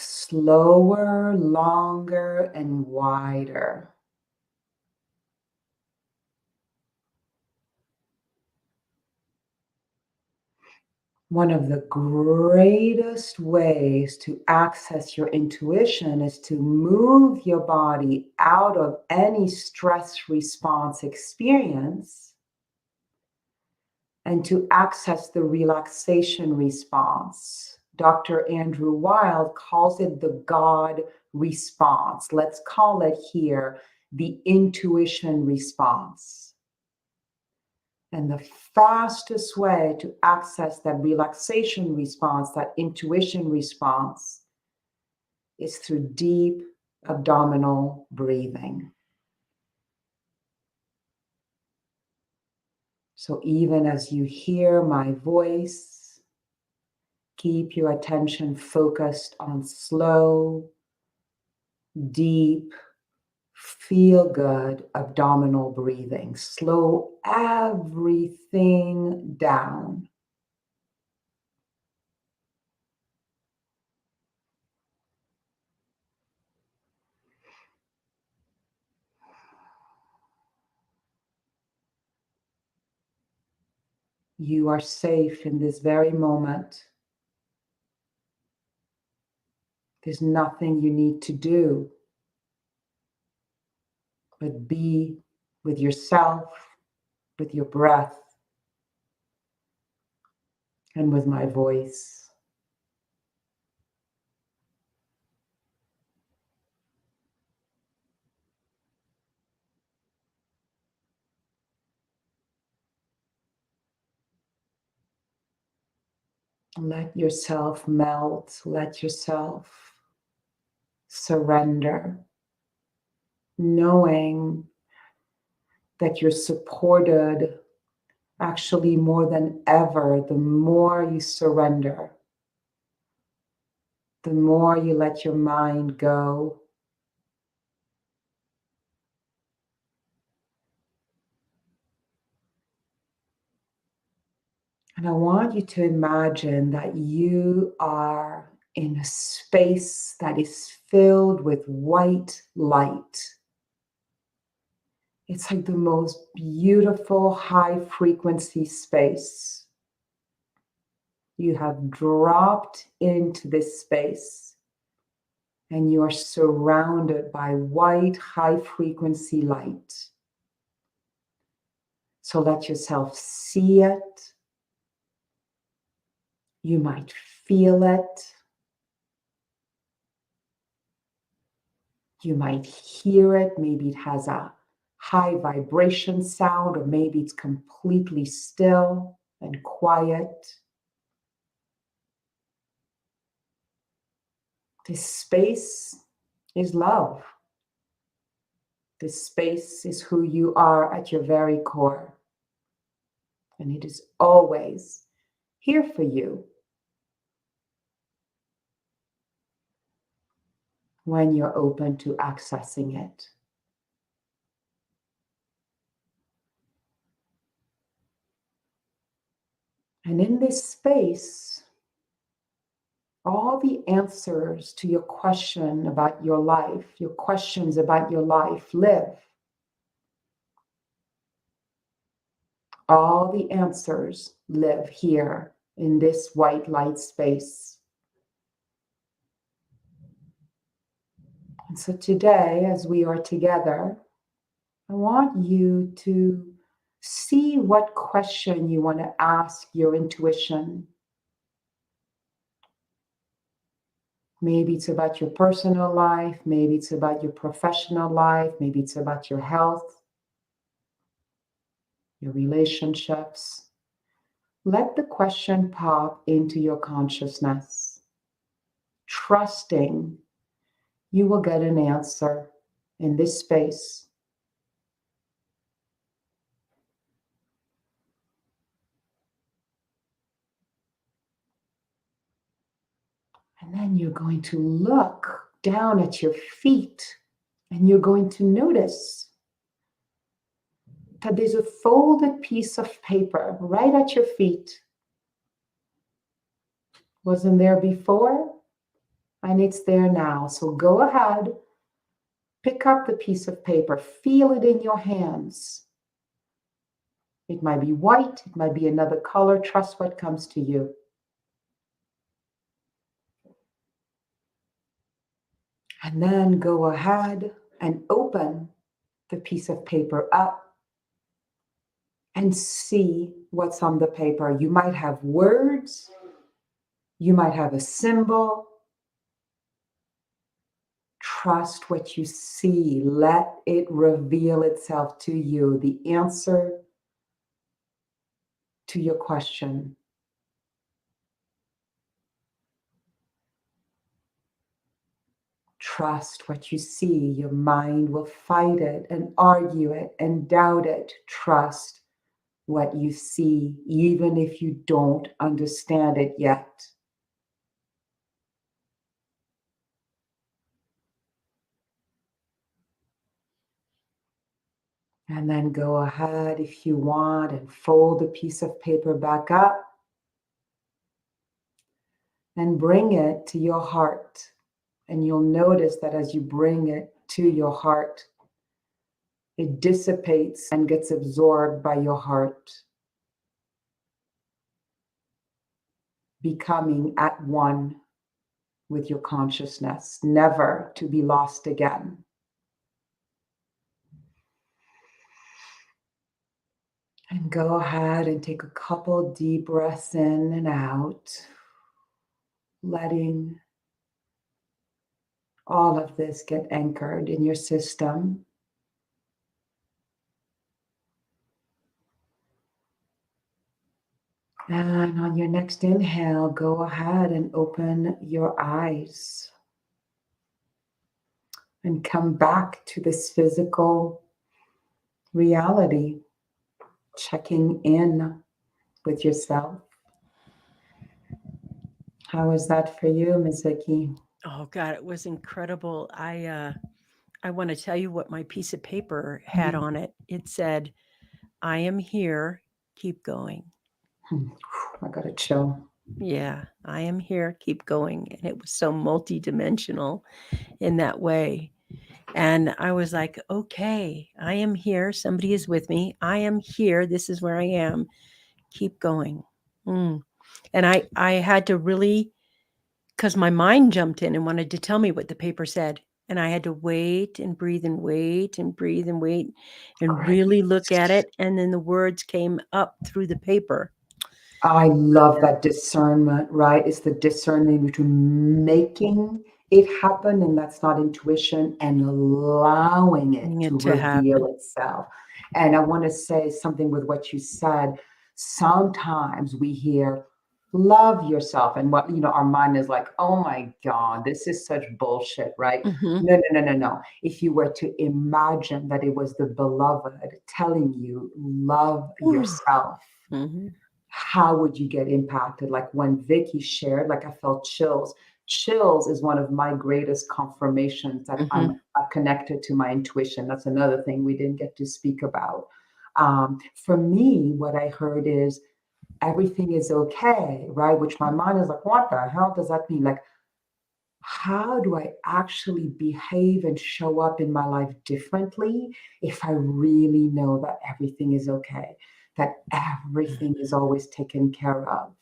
slower, longer, and wider. One of the greatest ways to access your intuition is to move your body out of any stress response experience and to access the relaxation response. Dr. Andrew Weil calls it the God response. Let's call it here the intuition response. And the fastest way to access that relaxation response, that intuition response, is through deep abdominal breathing. So even as you hear my voice, keep your attention focused on slow, deep, feel good abdominal breathing. Slow everything down. You are safe in this very moment. There's nothing you need to do but be with yourself, with your breath, and with my voice. Let yourself melt, let yourself surrender, knowing that you're supported actually more than ever. The more you surrender, the more you let your mind go. And I want you to imagine that you are in a space that is filled with white light. It's like the most beautiful high frequency space. You have dropped into this space and you are surrounded by white high frequency light. So let yourself see it. You might feel it. You might hear it. Maybe it has a high vibration sound, or maybe it's completely still and quiet. This space is love. This space is who you are at your very core. And it is always here for you when you're open to accessing it. And in this space, all the answers to your question about your life, your questions about your life live. All the answers live here in this white light space. And so today, as we are together, I want you to see what question you want to ask your intuition. Maybe it's about your personal life, maybe it's about your professional life, maybe it's about your health, your relationships. Let the question pop into your consciousness, trusting you will get an answer in this space. And then you're going to look down at your feet and you're going to notice that there's a folded piece of paper right at your feet. Wasn't there before? and it's there now. So go ahead, pick up the piece of paper, feel it in your hands. It might be white, it might be another color. Trust what comes to you. And then go ahead and open the piece of paper up and see what's on the paper. You might have words, you might have a symbol. Trust what you see. Let it reveal itself to you, the answer to your question. Trust what you see. Your mind will fight it and argue it and doubt it. Trust what you see, even if you don't understand it yet. And then go ahead, if you want, and fold the piece of paper back up and bring it to your heart. And you'll notice that as you bring it to your heart, it dissipates and gets absorbed by your heart, becoming at one with your consciousness, never to be lost again. And go ahead and take a couple deep breaths in and out, letting all of this get anchored in your system. And on your next inhale, go ahead and open your eyes and come back to this physical reality, checking in with yourself. How is that for you, Ms. Vickie? Oh God, it was incredible. I want to tell you what my piece of paper had on it. It said, "I am here, keep going." I got a chill. Yeah, I am here, keep going. And it was so multidimensional in that way. And I was like, okay, I am here. Somebody is with me. I am here. This is where I am. Keep going. Mm. And I had to really, because my mind jumped in and wanted to tell me what the paper said. And I had to wait and breathe and wait and breathe and wait and Great. really look at it. And then the words came up through the paper. I love that discernment, right? It's the discernment between making it happen, and that's not intuition, and allowing it Wanting to it to happen. reveal itself. And I want to say something with what you said. Sometimes we hear, love yourself, and what, our mind is like, oh my God, this is such bullshit, right? Mm-hmm. No, no, no, no, no. If you were to imagine that it was the beloved telling you, love yourself, Mm-hmm. how would you get impacted? Like when Vickie shared, like I felt chills. Chills is one of my greatest confirmations that Mm-hmm. I'm connected to my intuition. That's another thing we didn't get to speak about. For me, what I heard is everything is okay, right? Which my mind is like, what the hell does that mean? Like, how do I actually behave and show up in my life differently if I really know that everything is okay, that everything is always taken care of?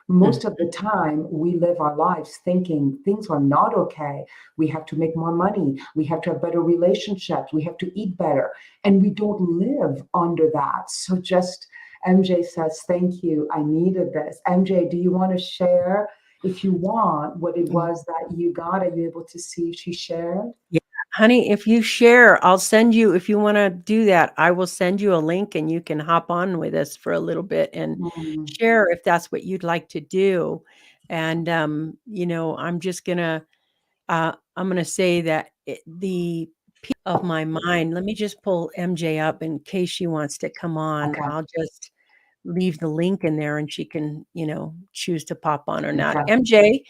Most of the time, we live our lives thinking things are not okay. We have to make more money. We have to have better relationships. We have to eat better. And we don't live under that. So just MJ says, thank you. I needed this. MJ, do you want to share, if you want, what it was that you got? Are you able to see if she shared? Yeah, honey, if you share, I'll send you, if you want to do that, I will send you a link and you can hop on with us for a little bit and Mm, share if that's what you'd like to do. And, I'm going to say that the piece of my mind, let me just pull MJ up in case she wants to come on. okay. I'll just leave the link in there and she can, choose to pop on or not. Okay. MJ,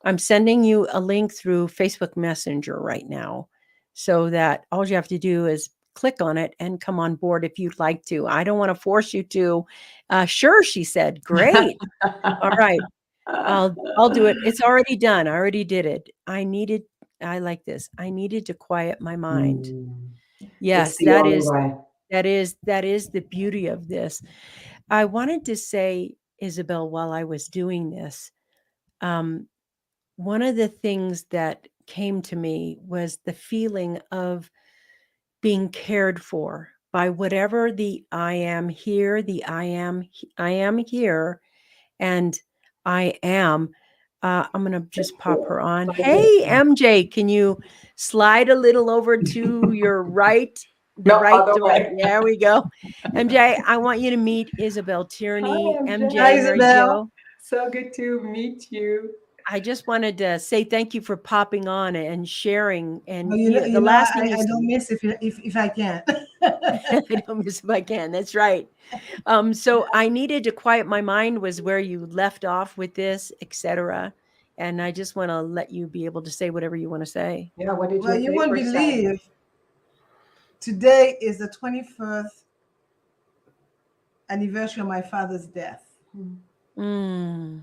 I'm sending you a link through Facebook Messenger right now so that all you have to do is click on it and come on board if you'd like to. I don't want to force you to. Sure, she said. Great. All right. I'll do it. It's already done. I already did it. I like this. I needed to quiet my mind. Mm. It's Yes, the only way. that is the beauty of this. I wanted to say, Isabel, while I was doing this, um, one of the things that came to me was the feeling of being cared for by whatever the I am here, I am here, and I am. I'm gonna just pop her on. Hey, MJ, can you slide a little over to your right? The No, right, other the right. way. There we go. MJ, I want you to meet Isabelle Hi, Tierney. MJ. Hi, MJ, Mary Isabel. Jo. So good to meet you. I just wanted to say thank you for popping on and sharing. And Well, the last thing you I said, don't miss if I can. I don't miss if I can. That's right. So I needed to quiet my mind was where you left off with this, etc. And I just want to let you be able to say whatever you want to say. Yeah, what did Well, your you won't paper say? believe today is the 21st anniversary of my father's death. Mm.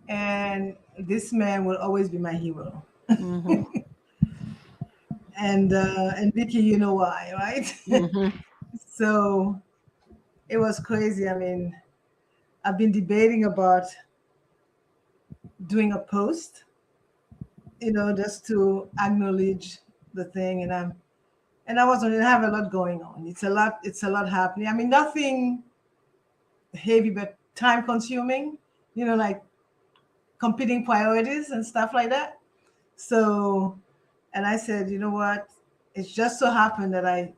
And this man will always be my hero. Mm-hmm. And Vicki, you know why, right? Mm-hmm. So it was crazy. I mean, I've been debating about doing a post, just to acknowledge the thing. And I wasn't I have a lot going on. It's a lot happening. I mean, nothing heavy, but time consuming, like competing priorities and stuff like that. So, and I said, you know what? It's just so happened that I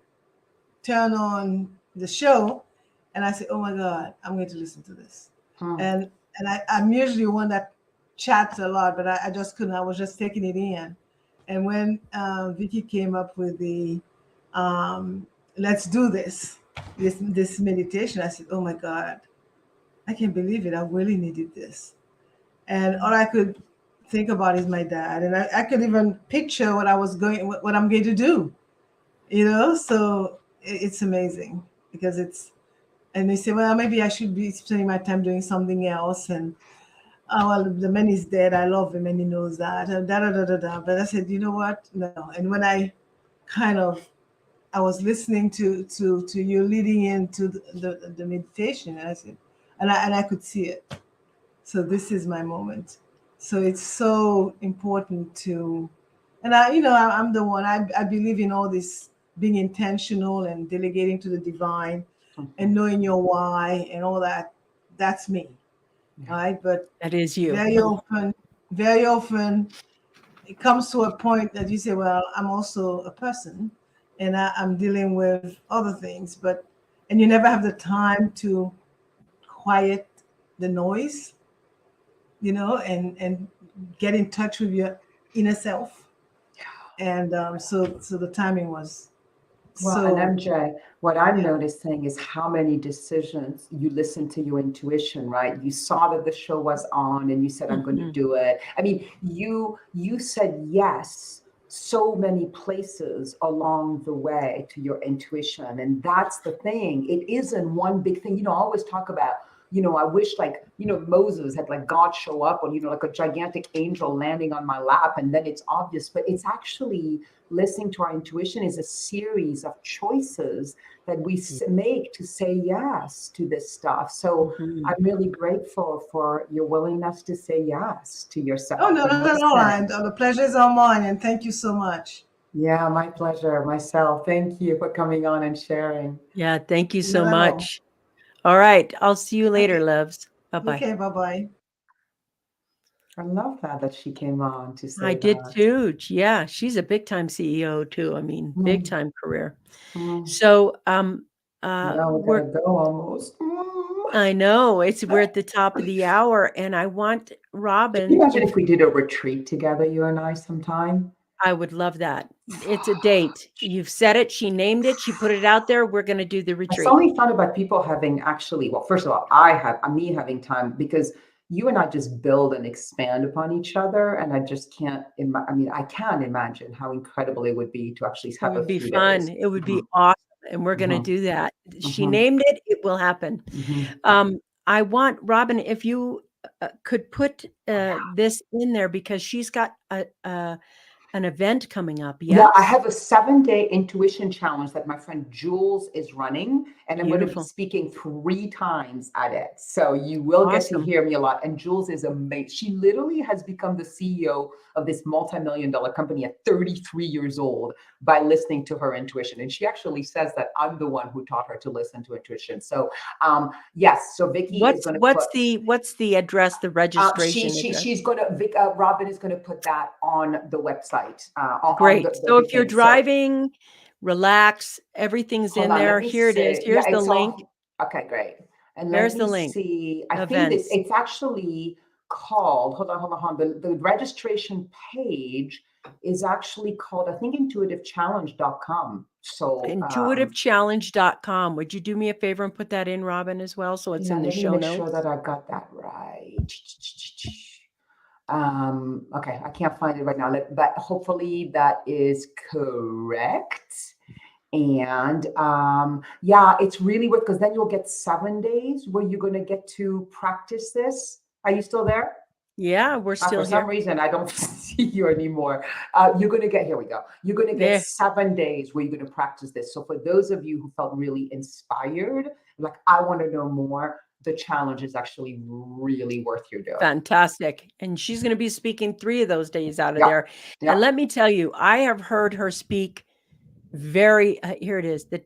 turn on the show and I said, oh my God, I'm going to listen to this. Hmm. And I'm usually one that chats a lot, but I just couldn't. I was just taking it in. And when Vicki came up with the let's do this meditation, I said, oh my God, I can't believe it. I really needed this. And all I could think about is my dad. And I could even picture what I'm going to do, So it's amazing because and they say, well, maybe I should be spending my time doing something else. And well, the man is dead. I love him and he knows that. And da da da da da. But I said, you know what? No. And when kind of, I was listening to you leading into the meditation, and I said, and I could see it. So this is my moment. So it's so important and I'm the one, I believe in all this being intentional and delegating to the divine and knowing your why and all that. That's me. All right. But That is you. very often, very often it comes to a point that you say, well, I'm also a person and I'm dealing with other things, and you never have the time to quiet the noise, and get in touch with your inner self. And so the timing was Well, and so. MJ, what I'm Yeah. noticing is how many decisions you listen to your intuition, right? You saw that the show was on and you said, I'm going to Mhm. do it. I mean, you said yes so many places along the way to your intuition. And that's the thing. It isn't one big thing. I always talk about, I wish like, Moses had like God show up or, like a gigantic angel landing on my lap and then it's obvious, but it's actually listening to our intuition is a series of choices that we make to say yes to this stuff. So Mhm. I'm really grateful for your willingness to say yes to Oh yourself no, and not at all. listen. And the pleasure is all mine. And thank you so much. Yeah, my pleasure, myself. Thank you for coming on and sharing. Yeah, thank you so Not at all. much. All right, I'll see you later, Okay. loves. Bye-bye. Okay. Bye bye. I love that she came on to I say did that. too. Yeah, she's a big time CEO too. I mean, big Mm, time career. mm. So, Now we we're gotta go almost. Mm. I know we're at the top of the hour, and I want Can you Robin, imagine if if we did a retreat together, you and I, sometime? I would love that. It's a date. You've said it. She named it. She put it out there. We're going to do the I retreat. suddenly thought about people having actually, well, first of all, me having time because you and I just build and expand upon each other. And I just can't, I mean, I can imagine how incredible it would be to actually It have a would be few fun. days. It would Mhm, be awesome, and we're going to mhm, do that. She mhm, named it. It will happen. mhm. I want Robin, if you could put this in there because she's got an event coming up. Yeah, I Yes? have a 7-day intuition challenge that my friend Jules is running, and I'm going to be Beautiful. speaking 3 times at it. So you will get to Awesome. hear me a lot. And Jules is amazing. She literally has become the CEO of this multi-million-dollar company at 33 years old by listening to her intuition. And she actually says that I'm the one who taught her to listen to intuition. So yes, so Vickie is going to put What's the address, the registration address? she's gonna Robin is gonna put that on the website on Great. So the if you're thing. So driving, relax, everything's hold in on, let there. me Here it is. see. Yeah, Here's the it's link. all okay, great. And let There's me the link. see. I think this Events. it's actually called. Hold on. The registration page is actually called, I think, intuitivechallenge.com. So Intuitivechallenge.com. Would you do me a favor and put that in, Robin, as well? So it's yeah, in the let me show make notes. sure that I got that right. Okay, I can't find it right now, but hopefully that is correct. And yeah, it's really worth, because then you'll get 7 days where you're going to get to practice this. Are you still there? Yeah, we're still For some here. reason, I don't see you anymore. You're going to get, here we go. You're going to get Yeah. 7 days where you're going to practice this. So for those of you who felt really inspired, like, I want to know more, the challenge is actually really worth your doing. Fantastic. And she's going to be speaking 3 of those days out of Yeah. there. Yeah. And let me tell you, I have heard her speak very, here it is, the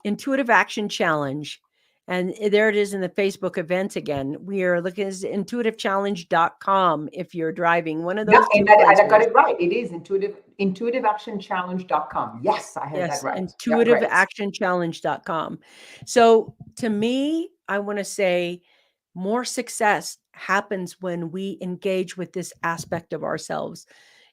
Intuitive Action Challenge. And there it is in the Facebook events again. We are looking at intuitivechallenge.com if you're driving. One of those two And places. I got it right. It is intuitivectionchallenge.com. Yes, I had that right. Intuitiveactionchallenge.com. So to me, I want to say more success happens when we engage with this aspect of ourselves.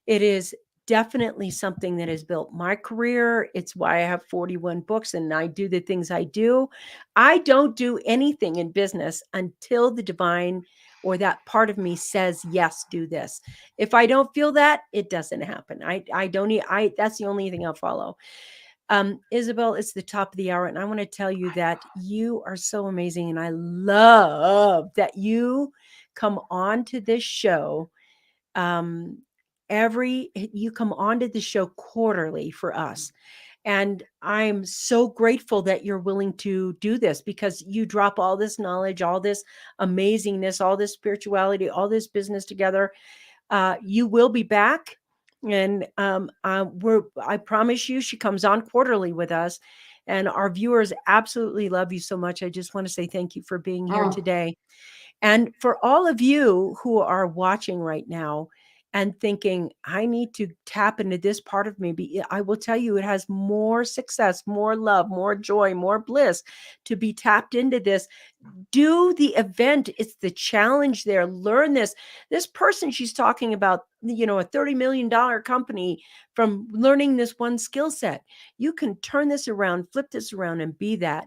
It is definitely something that has built my career. It's why I have 41 books and I do the things I do. I don't do anything in business until the divine or that part of me says, yes, do this. If I don't feel that, it doesn't happen. That's the only thing I'll follow. Isabelle, it's the top of the hour, and I want to tell you that you are so amazing, and I love that you come on to this show. You come onto the show quarterly for us. And I'm so grateful that you're willing to do this because you drop all this knowledge, all this amazingness, all this spirituality, all this business together. You will be back. And I promise you, she comes on quarterly with us. And our viewers absolutely love you so much. I just want to say thank you for being here today. And for all of you who are watching right now and thinking, I need to tap into this part of me, I will tell you, it has more success, more love, more joy, more bliss to be tapped into this. Do the event. It's the challenge there. Learn this. This person she's talking about, a $30 million company, from learning this one skill set. You can turn this around, flip this around, and be that.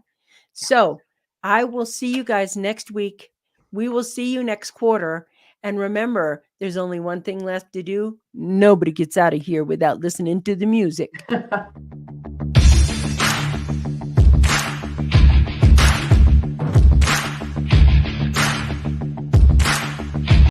So I will see you guys next week. We will see you next quarter. And remember, there's only one thing left to do. Nobody gets out of here without listening to the music.